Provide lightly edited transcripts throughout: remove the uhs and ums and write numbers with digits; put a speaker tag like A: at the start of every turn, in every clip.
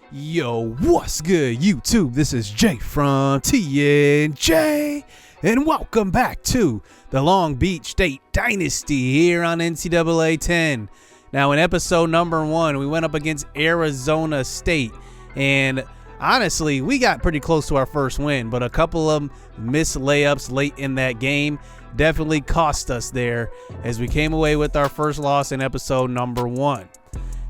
A: Yo, what's good, YouTube? This is Jay from TNJ, and welcome back to the Long Beach State Dynasty here on NCAA 10. Now, in episode number 1, we went up against Arizona State, and honestly, we got pretty close to our first win, but a couple of missed layups late in that game definitely cost us there as we came away with our first loss in episode number 1.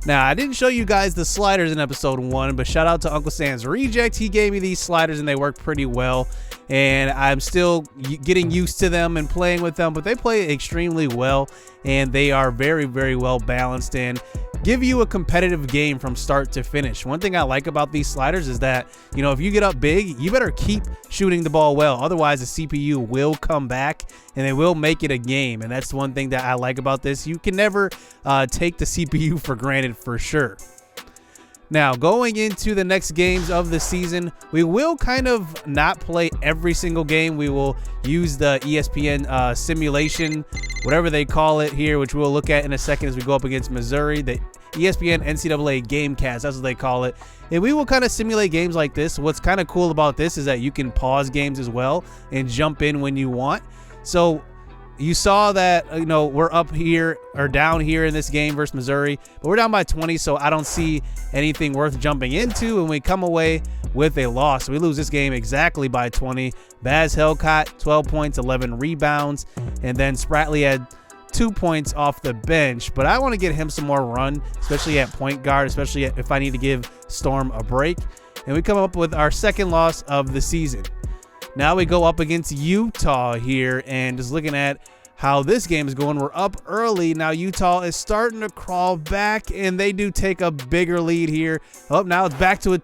A: Now, I didn't show you guys the sliders in episode 1, but shout out to Uncle Sam's Reject. He gave me these sliders and they work pretty well, and I'm still getting used to them and playing with them, but they play extremely well, and they are very, very well balanced and give you a competitive game from start to finish. One thing I like about these sliders is that, you know, if you get up big, you better keep shooting the ball well. Otherwise, the CPU will come back and they will make it a game. And that's one thing that I like about this. You can never take the CPU for granted for sure. Now, going into the next games of the season, we will kind of not play every single game. We will use the ESPN simulation, whatever they call it here, which we'll look at in a second as we go up against Missouri. The ESPN NCAA Gamecast, that's what they call it. And we will kind of simulate games like this. What's kind of cool about this is that you can pause games as well and jump in when you want. So you saw that, you know, we're up here or down here in this game versus Missouri, but we're down by 20, so I don't see anything worth jumping into, and we come away with a loss. We lose this game exactly by 20. Baz Helcott, 12 points, 11 rebounds, and then Spratley had 2 points off the bench, but I want to get him some more run, especially at point guard, especially if I need to give Storm a break. And we come up with our second loss of the season. Now we go up against Utah here, and just looking at how this game is going, we're up early. Now Utah is starting to crawl back, and they do take a bigger lead here. Oh, now it's back to a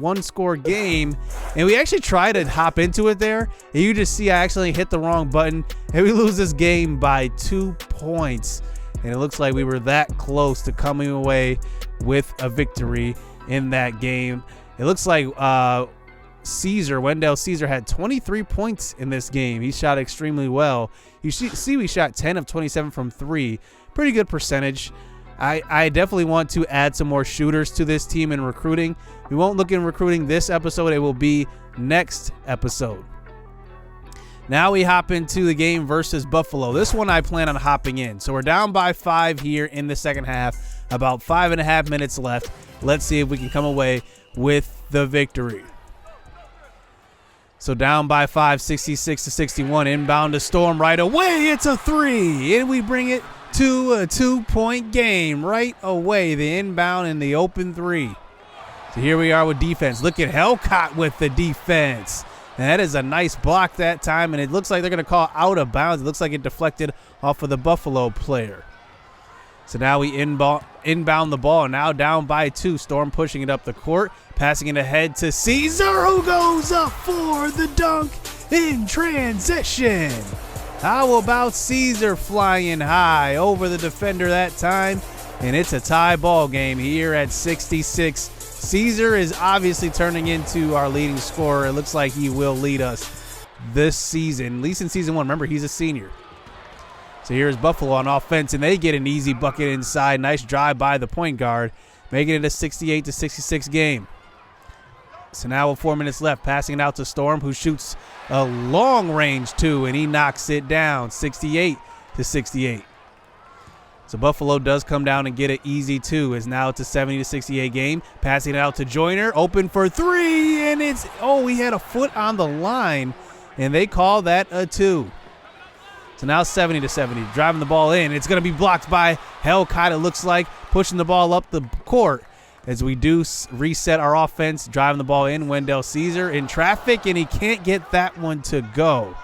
A: one-score game, and we actually try to hop into it there, and you just see I actually hit the wrong button, and we lose this game by 2 points. And it looks like we were that close to coming away with a victory in that game. It looks like Wendell Caesar had 23 points in this game. He shot extremely well. You see we shot 10 of 27 from 3. Pretty good percentage. I definitely want to add some more shooters to this team in recruiting. We won't look in recruiting this episode. It will be next episode. Now we hop into the game versus Buffalo. This one I plan on hopping in. So we're down by 5 here in the second half. About 5.5 minutes left. Let's see if we can come away with the victory. So down by 5, 66-61. Inbound to Storm right away. It's a 3, and we bring it to a 2-point game right away. The inbound and the open 3. So here we are with defense. Look at Helcott with the defense. And that is a nice block that time, and it looks like they're going to call out of bounds. It looks like it deflected off of the Buffalo player. So now we inbound the ball, now down by 2. Storm pushing it up the court, passing it ahead to Caesar, who goes up for the dunk in transition. How about Caesar flying high over the defender that time? And it's a tie ball game here at 66. Caesar is obviously turning into our leading scorer. It looks like he will lead us this season, at least in season 1. Remember, he's a senior. So here's Buffalo on offense, and they get an easy bucket inside. Nice drive by the point guard, making it a 68-66 game. So now with 4 minutes left, passing it out to Storm, who shoots a long-range 2, and he knocks it down, 68-68. So Buffalo does come down and get an easy 2. Is now it's a 70-68 game. Passing it out to Joyner, open for 3, and it's, he had a foot on the line, and they call that a 2. So now 70-70, driving the ball in. It's going to be blocked by Helcott, it looks like, pushing the ball up the court as we do reset our offense, driving the ball in. Wendell Caesar in traffic, and he can't get that one to go.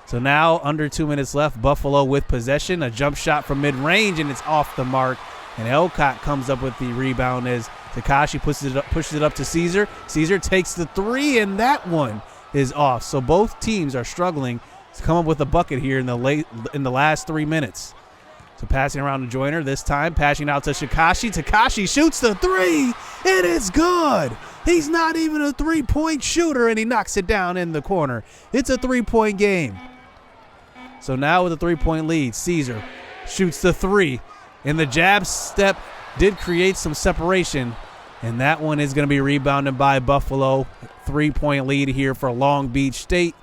A: So now under 2 minutes left, Buffalo with possession, a jump shot from mid-range, and it's off the mark. And Helcott comes up with the rebound as Takashi pushes it up to Caesar. Caesar takes the 3, and that one is off. So both teams are struggling to come up with a bucket here in the last 3 minutes. So passing around to Joyner this time, passing out to Takashi. Takashi shoots the 3, and it's good. He's not even a three-point shooter, and he knocks it down in the corner. It's a 3-point game. So now with a 3-point lead, Caesar shoots the 3, and the jab step did create some separation, And that one is going to be rebounded by Buffalo. 3-point lead here for Long Beach State.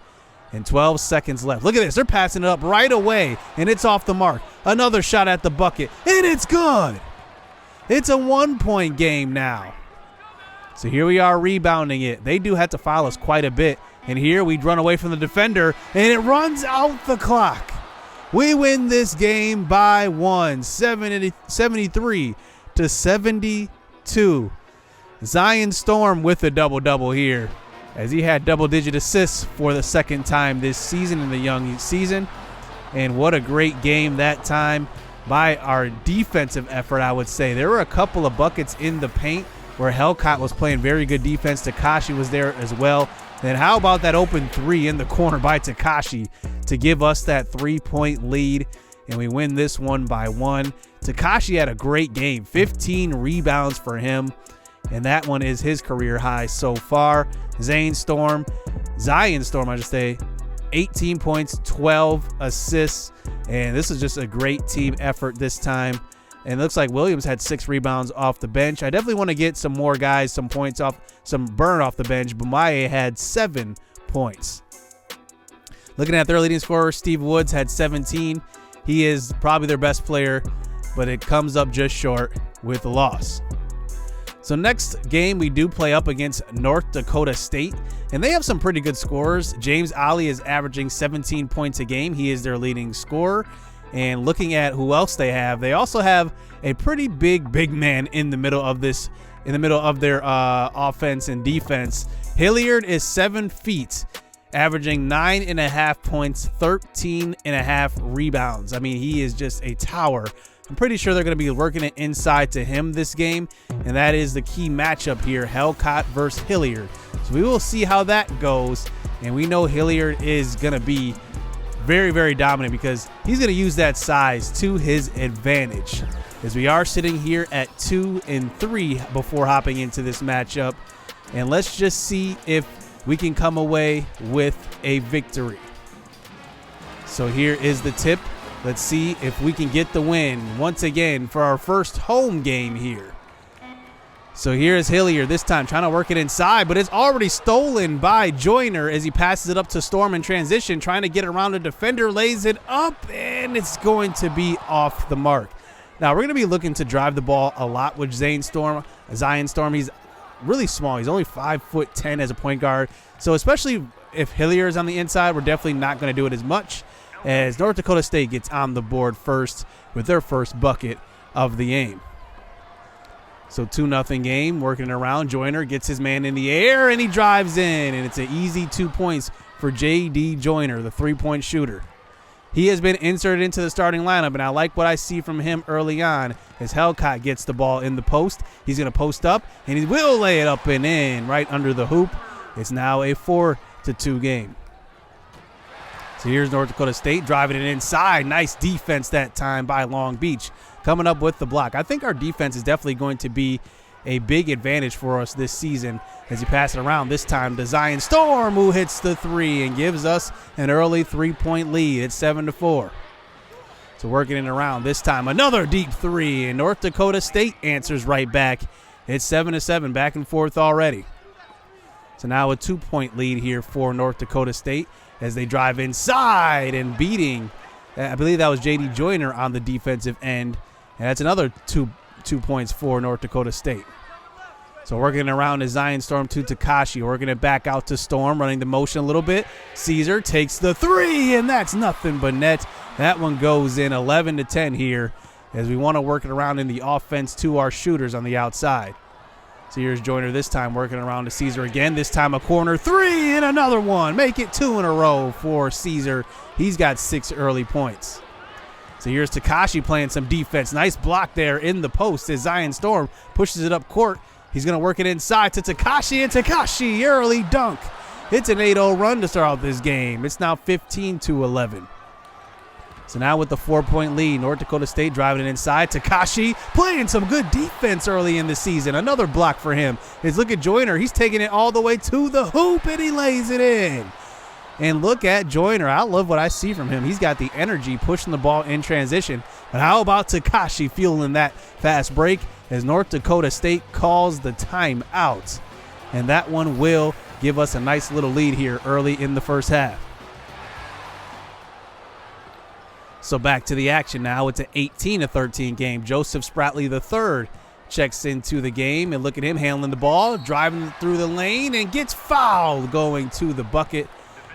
A: And 12 seconds left. Look at this. They're passing it up right away. And it's off the mark. Another shot at the bucket. And it's good. It's a 1-point game now. So here we are rebounding it. They do have to foul us quite a bit. And here we run away from the defender. And it runs out the clock. We win this game by 73 to 72. Zion Storm with a double-double here, as he had double-digit assists for the second time this season in the young season. And what a great game that time by our defensive effort, I would say. There were a couple of buckets in the paint where Hellcat was playing very good defense. Takashi was there as well. And how about that open three in the corner by Takashi to give us that 3-point lead? And we win this one by 1. Takashi had a great game, 15 rebounds for him. And that one is his career high so far. Zion Storm, I should say, 18 points, 12 assists. And this is just a great team effort this time. And it looks like Williams had 6 rebounds off the bench. I definitely want to get some more guys, some points off, some burn off the bench. Bumaye had 7 points. Looking at their leading scorer, Steve Woods had 17. He is probably their best player, but it comes up just short with the loss. So next game, we do play up against North Dakota State, and they have some pretty good scorers. James Ollie is averaging 17 points a game. He is their leading scorer. And looking at who else they also have a pretty big man in the middle of this, in the middle of their offense and defense. Hilliard is 7 feet, averaging 9.5 points, 13.5 rebounds. I mean, he is just a tower. I'm pretty sure they're going to be working it inside to him this game, and that is the key matchup here, Hellcat versus Hilliard. So we will see how that goes, and we know Hilliard is going to be very dominant because he's going to use that size to his advantage, as we are sitting here at 2-3 before hopping into this matchup. And let's just see if we can come away with a victory. So here is the tip. Let's see if we can get the win once again for our first home game here. So here's Hilliard this time trying to work it inside, but it's already stolen by Joyner as he passes it up to Storm in transition, trying to get around a defender, lays it up, and it's going to be off the mark. Now we're going to be looking to drive the ball a lot with Zion Storm. He's really small. He's only 5'10" as a point guard. So especially if Hilliard is on the inside, we're definitely not going to do it as much, as North Dakota State gets on the board first with their first bucket of the game. So 2-0 game, working around. Joyner gets his man in the air, and he drives in, and it's an easy 2 points for J.D. Joyner, the 3-point shooter. He has been inserted into the starting lineup, and I like what I see from him early on as Hellcat gets the ball in the post. He's going to post up, and he will lay it up and in right under the hoop. It's now a 4-2 game. So here's North Dakota State driving it inside. Nice defense that time by Long Beach, coming up with the block. I think our defense is definitely going to be a big advantage for us this season as he passes it around. This time to Zion Storm, who hits the 3 and gives us an early 3-point lead. It's 7-4. So working it around this time, another deep 3, and North Dakota State answers right back. It's 7-7, back and forth already. So now a 2-point lead here for North Dakota State as they drive inside and beating, I believe that was J.D. Joyner on the defensive end. And that's another two points for North Dakota State. So working it around is Zion Storm to Takashi, working it back out to Storm, running the motion a little bit. Caesar takes the 3, and that's nothing but net. That one goes in 11-10 here as we want to work it around in the offense to our shooters on the outside. So here's Joyner this time working around to Caesar again. This time a corner 3 and another one. Make it 2 in a row for Caesar. He's got 6 early points. So here's Takashi playing some defense. Nice block there in the post as Zion Storm pushes it up court. He's going to work it inside to Takashi, and Takashi early dunk. It's an 8-0 run to start out this game. It's now 15-11. So now with the 4-point lead, North Dakota State driving it inside. Takashi playing some good defense early in the season. Another block for him. Look at Joyner. He's taking it all the way to the hoop, and he lays it in. And look at Joyner. I love what I see from him. He's got the energy pushing the ball in transition. But how about Takashi fueling that fast break? as North Dakota State calls the timeout. And that one will give us a nice little lead here early in the first half. So back to the action now. It's an 18-13 game. Joseph Spratley III checks into the game, and look at him handling the ball, driving through the lane, and gets fouled going to the bucket.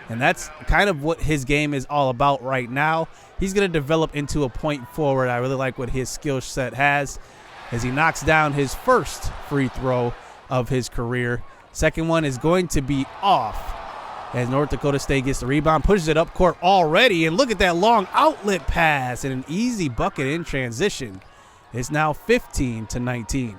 A: And that's kind of what his game is all about right now. He's going to develop into a point forward. I really like what his skill set has as he knocks down his first free throw of his career. Second one is going to be off as North Dakota State gets the rebound, pushes it up court already, and look at that long outlet pass and an easy bucket in transition. It's now 15-19.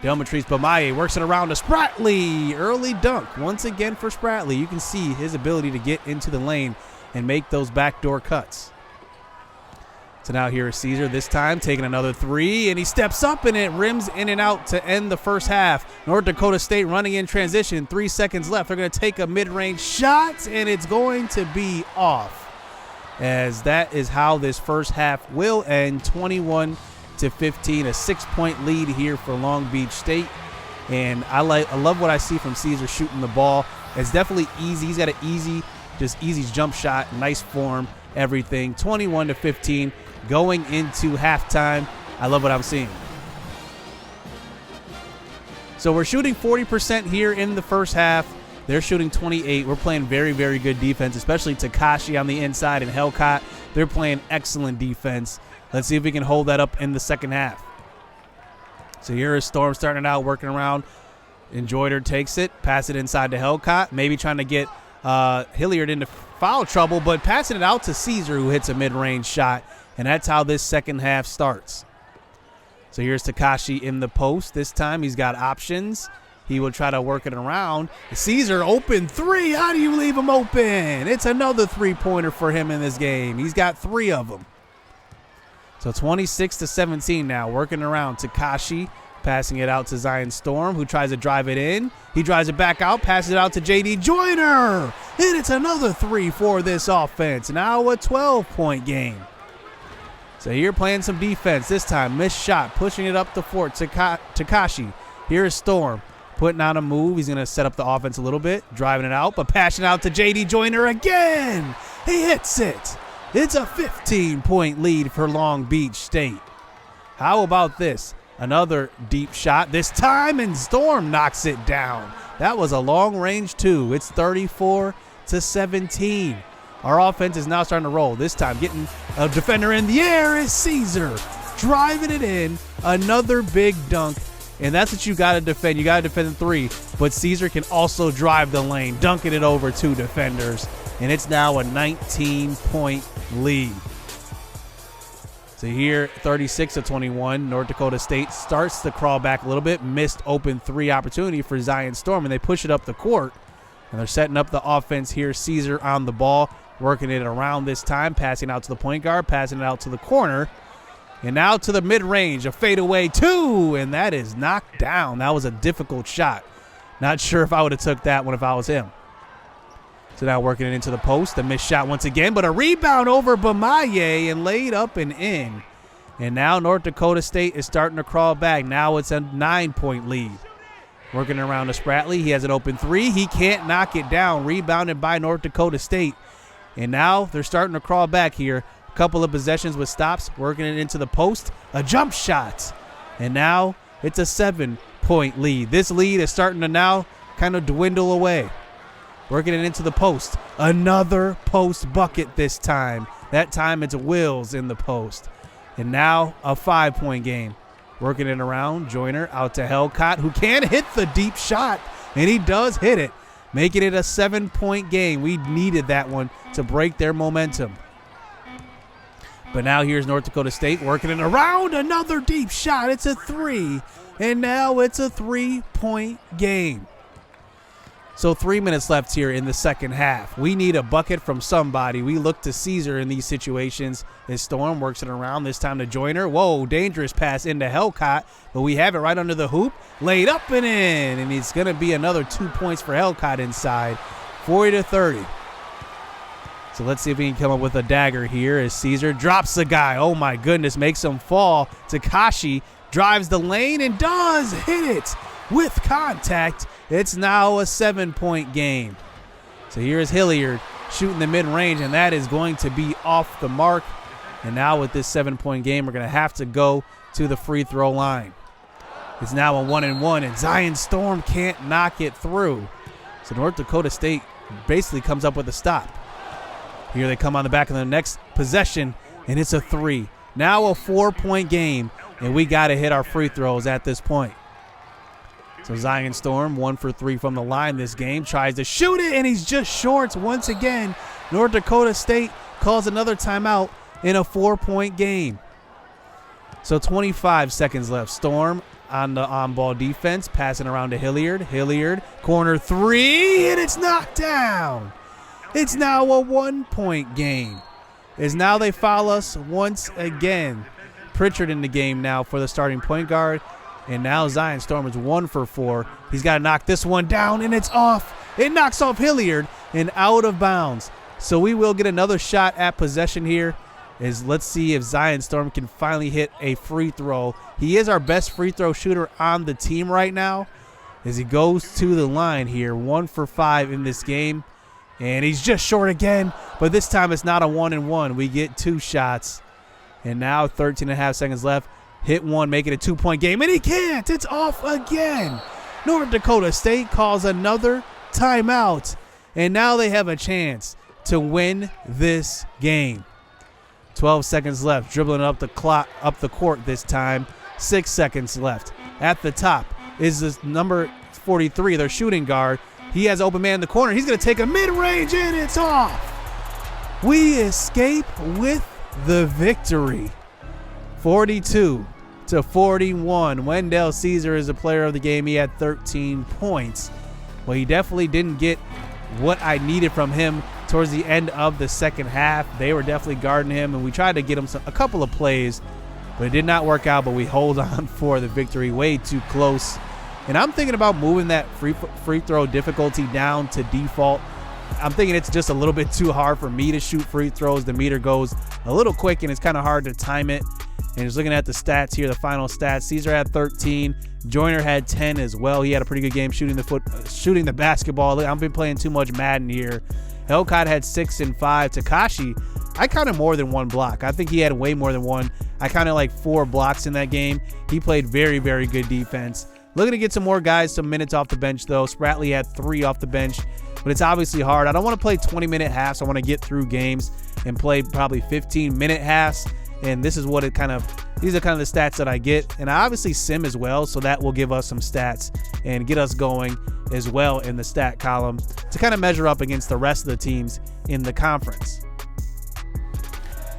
A: Delmatrice Bamaye works it around to Spratley. Early dunk once again for Spratley. You can see his ability to get into the lane and make those backdoor cuts. So now here is Caesar, this time taking another three, and he steps up and it rims in and out to end the first half. North Dakota State running in transition, 3 seconds left. They're going to take a mid-range shot, and it's going to be off, as that is how this first half will end. 21-15, a 6-point lead here for Long Beach State. And I love what I see from Caesar shooting the ball. It's definitely easy. He's got an easy jump shot, nice form, everything. 21-15 going into halftime. I love what I'm seeing. So we're shooting 40% here in the first half. They're shooting 28. We're playing very, very good defense, especially Takashi on the inside and Hellcott. They're playing excellent defense. Let's see if we can hold that up in the second half. So here is Storm starting out, working around. And Joyner takes it, pass it inside to Hellcott, maybe trying to get Hilliard into foul trouble, but passing it out to Caesar, who hits a mid-range shot. And that's how this second half starts. So here's Takashi in the post. This time he's got options. He will try to work it around. Caesar open three. How do you leave him open? It's another three-pointer for him in this game. He's got 3 of them. So 26-17 now, working around. Takashi passing it out to Zion Storm, who tries to drive it in. He drives it back out, passes it out to J.D. Joyner. And it's another 3 for this offense. Now a 12-point game. So here playing some defense. This time, missed shot, pushing it up the fort. Takashi. Here's Storm, putting on a move. He's going to set up the offense a little bit, driving it out, but passing out to J.D. Joyner again. He hits it. It's a 15-point lead for Long Beach State. How about this? Another deep shot this time, and Storm knocks it down. That was a long range, too. It's 34-17. Our offense is now starting to roll. This time, getting a defender in the air is Caesar. Driving it in. Another big dunk. And that's what you got to defend. You got to defend the 3. But Caesar can also drive the lane, dunking it over 2 defenders. And it's now a 19-point lead. So here, 36-21, North Dakota State starts to crawl back a little bit. Missed open 3 opportunity for Zion Storm, and they push it up the court. And they're setting up the offense here. Caesar on the ball, working it around this time, passing out to the point guard, passing it out to the corner. And now to the mid-range, a fadeaway 2, and that is knocked down. That was a difficult shot. Not sure if I would have took that one if I was him. So now working it into the post, a missed shot once again, but a rebound over Bamaye and laid up and in. And now North Dakota State is starting to crawl back. Now it's a 9-point lead. Working around to Spratley. He has an open 3. He can't knock it down. Rebounded by North Dakota State. And now they're starting to crawl back here. A couple of possessions with stops. Working it into the post. A jump shot. And now it's a 7-point lead. This lead is starting to now kind of dwindle away. Working it into the post. Another post bucket this time. That time it's Wills in the post. And now a 5-point game. Working it around. Joyner out to Hellcott, who can hit the deep shot. And he does hit it. Making it a 7-point game. We needed that one to break their momentum. But now here's North Dakota State working it around. Another deep shot. It's a 3. And now it's a 3-point game. So 3 minutes left here in the second half. We need a bucket from somebody. We look to Caesar in these situations. As Storm works it around, this time to Joyner. Whoa, dangerous pass into Hellcott. But we have it right under the hoop. Laid up and in. And it's going to be another 2 points for Hellcott inside. 40-30. So let's see if we can come up with a dagger here as Caesar drops the guy. Oh, my goodness. Makes him fall. Takashi drives the lane and does hit it with contact. It's now a 7-point game. So here's Hilliard shooting the mid-range, and that is going to be off the mark. And now with this 7-point game, we're going to have to go to the free throw line. It's now a 1-and-1, and Zion Storm can't knock it through. So North Dakota State basically comes up with a stop. Here they come on the back of the next possession, and it's a 3. Now a 4-point game, and we got to hit our free throws at this point. So Zion Storm, 1 for 3 from the line this game, tries to shoot it, and he's just short once again. North Dakota State calls another timeout in a 4-point game. So 25 seconds left. Storm on the on-ball defense, passing around to Hilliard. Hilliard, corner 3, and it's knocked down. It's now a 1-point game. As now they foul us once again. Pritchard in the game now for the starting point guard. And now Zion Storm is 1 for 4. He's got to knock this one down, and it's off. It knocks off Hilliard and out of bounds. So we will get another shot at possession here. Let's see if Zion Storm can finally hit a free throw. He is our best free throw shooter on the team right now as he goes to the line here. 1 for 5 in this game. And he's just short again, but this time it's not a 1-and-1. We get 2 shots. And now 13 and a half seconds left. Hit one, make it a 2-point game, and he can't. It's off again. North Dakota State calls another timeout, and now they have a chance to win this game. 12 seconds left, dribbling up the court this time. 6 seconds left. At the top is this number 43, their shooting guard. He has open man in the corner. He's going to take a mid-range, and it's off. We escape with the victory. 42-41. Wendell Caesar is the player of the game. He had 13 points. Well, he definitely didn't get what I needed from him towards the end of the second half. They were definitely guarding him, and we tried to get him a couple of plays, but it did not work out, but we hold on for the victory. Way too close. And I'm thinking about moving that free throw difficulty down to default. I'm thinking it's just a little bit too hard for me to shoot free throws. The meter goes a little quick, and it's kind of hard to time it. And just looking at the stats here, the final stats, Caesar had 13. Joyner had 10 as well. He had a pretty good game shooting the basketball. I've been playing too much Madden here. Elcott had 6 and 5. Takashi, I counted more than 1 block. I think he had way more than 1. I counted like 4 blocks in that game. He played very, very good defense. Looking to get some more guys some minutes off the bench, though. Spratley had 3 off the bench, but it's obviously hard. I don't want to play 20-minute halves. I want to get through games and play probably 15-minute halves. And this is what these are kind of the stats that I get. And I obviously sim as well, so that will give us some stats and get us going as well in the stat column to kind of measure up against the rest of the teams in the conference.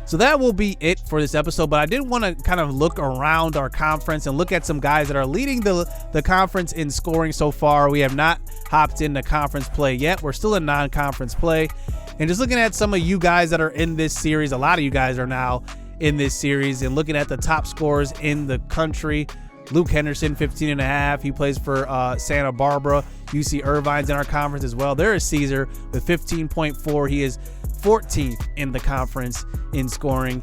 A: So that will be it for this episode, but I did want to kind of look around our conference and look at some guys that are leading the conference in scoring so far. We have not hopped into conference play yet. We're still in non-conference play. And just looking at some of you guys that are in this series, a lot of you guys are now in this series, and looking at the top scorers in the country. Luke Henderson, 15.5. He plays for Santa Barbara. UC Irvine's in our conference as well. There is Caesar with 15.4. He is 14th in the conference in scoring.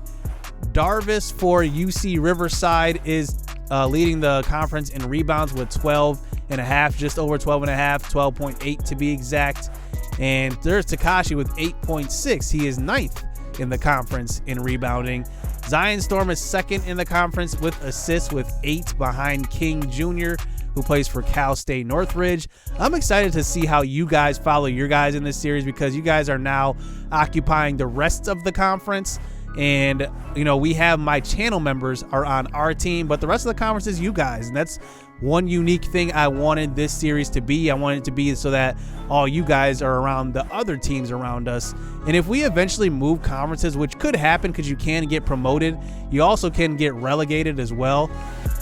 A: Darvis for UC Riverside is leading the conference in rebounds with 12.5, just over 12.5, 12.8 to be exact. And there's Takashi with 8.6. He is 9th in the conference in rebounding. Zion Storm is 2nd in the conference with assists with 8 behind King Jr., who plays for Cal State Northridge. I'm excited to see how you guys follow your guys in this series, because you guys are now occupying the rest of the conference. And, you know, we have my channel members are on our team, but the rest of the conference is you guys. And that's one unique thing I wanted this series to be. I wanted it to be so that all you guys are around the other teams around us. And if we eventually move conferences, which could happen because you can get promoted, you also can get relegated as well.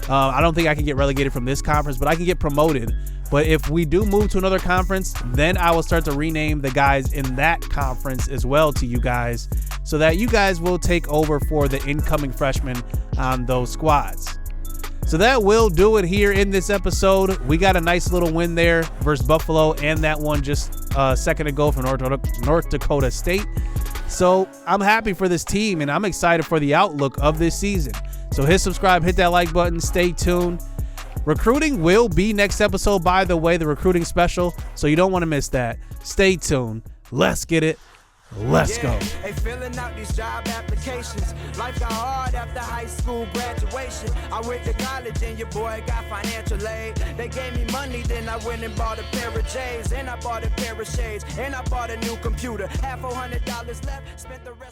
A: I don't think I can get relegated from this conference, but I can get promoted. But if we do move to another conference, then I will start to rename the guys in that conference as well to you guys, so that you guys will take over for the incoming freshmen on those squads. So that will do it here in this episode. We got a nice little win there versus Buffalo, and that one just a second ago from North Dakota State. So I'm happy for this team, and I'm excited for the outlook of this season. So hit subscribe, hit that like button, stay tuned. Recruiting will be next episode, by the way, the recruiting special. So you don't want to miss that. Stay tuned. Let's get it. Let's go.
B: Hey, filling out these job applications. Life got hard after high school graduation. I went to college and your boy got financial aid. They gave me money, then I went and bought a pair of J's. And I bought a pair of shades. And I bought a new computer. Had $400 left, spent the rest on